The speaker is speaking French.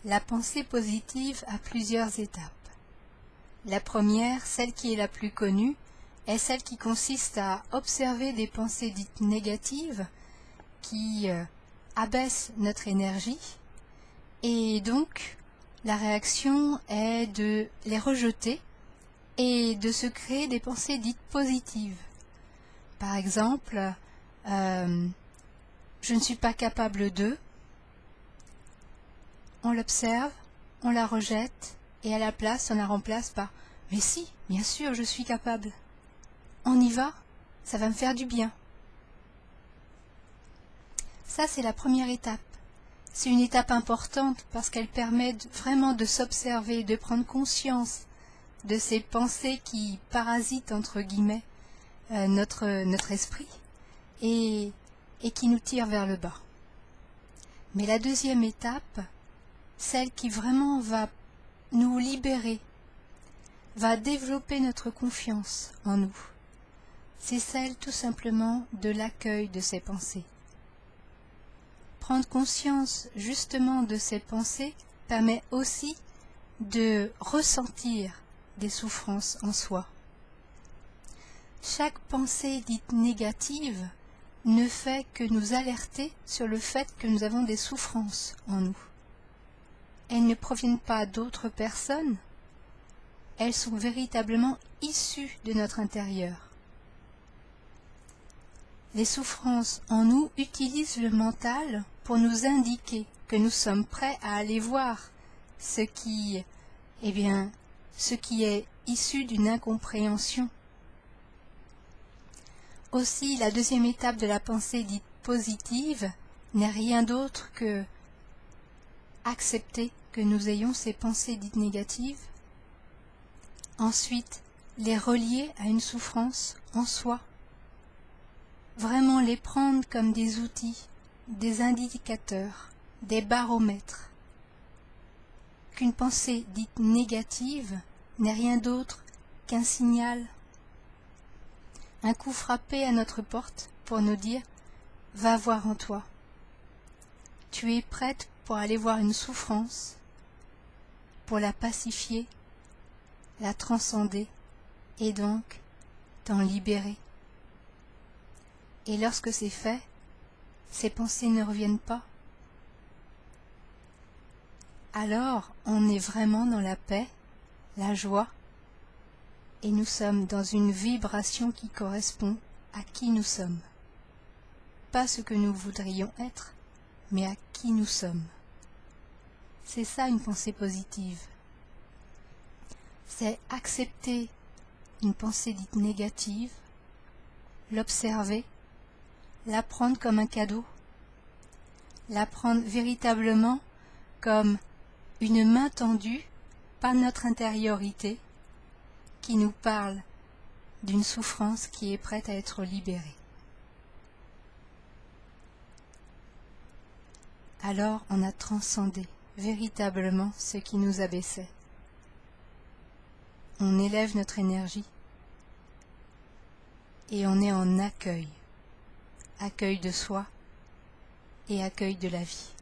La pensée positive a plusieurs étapes. La première, celle qui est la plus connue, est celle qui consiste à observer des pensées dites négatives qui abaissent notre énergie, et donc la réaction est de les rejeter et de se créer des pensées dites positives. Par exemple, je ne suis pas capable de. On l'observe, on la rejette, et à la place, on la remplace par « Mais si, bien sûr, je suis capable. On y va, ça va me faire du bien. » Ça, c'est la première étape. C'est une étape importante parce qu'elle permet vraiment de s'observer, de prendre conscience de ces pensées qui parasitent, entre guillemets, notre esprit et qui nous tirent vers le bas. Mais la deuxième étape, celle qui vraiment va nous libérer, va développer notre confiance en nous. C'est celle tout simplement de l'accueil de ces pensées. Prendre conscience justement de ces pensées permet aussi de ressentir des souffrances en soi. Chaque pensée dite négative ne fait que nous alerter sur le fait que nous avons des souffrances en nous. Elles ne proviennent pas d'autres personnes, elles sont véritablement issues de notre intérieur. Les souffrances en nous utilisent le mental pour nous indiquer que nous sommes prêts à aller voir ce qui est issu d'une incompréhension. Aussi, la deuxième étape de la pensée dite positive n'est rien d'autre que accepter que nous ayons ces pensées dites négatives, ensuite les relier à une souffrance en soi, vraiment les prendre comme des outils, des indicateurs, des baromètres, qu'une pensée dite négative n'est rien d'autre qu'un signal, un coup frappé à notre porte pour nous dire « Va voir en toi ». Tu es prête pour aller voir une souffrance, pour la pacifier, la transcender et donc t'en libérer. Et lorsque c'est fait, ces pensées ne reviennent pas. Alors on est vraiment dans la paix, la joie, et nous sommes dans une vibration qui correspond à qui nous sommes. Pas ce que nous voudrions être, mais à qui nous sommes. C'est ça une pensée positive. C'est accepter une pensée dite négative, l'observer, la prendre comme un cadeau, la prendre véritablement comme une main tendue par notre intériorité qui nous parle d'une souffrance qui est prête à être libérée. Alors on a transcendé véritablement ce qui nous abaissait. On élève notre énergie et on est en accueil, accueil de soi et accueil de la vie.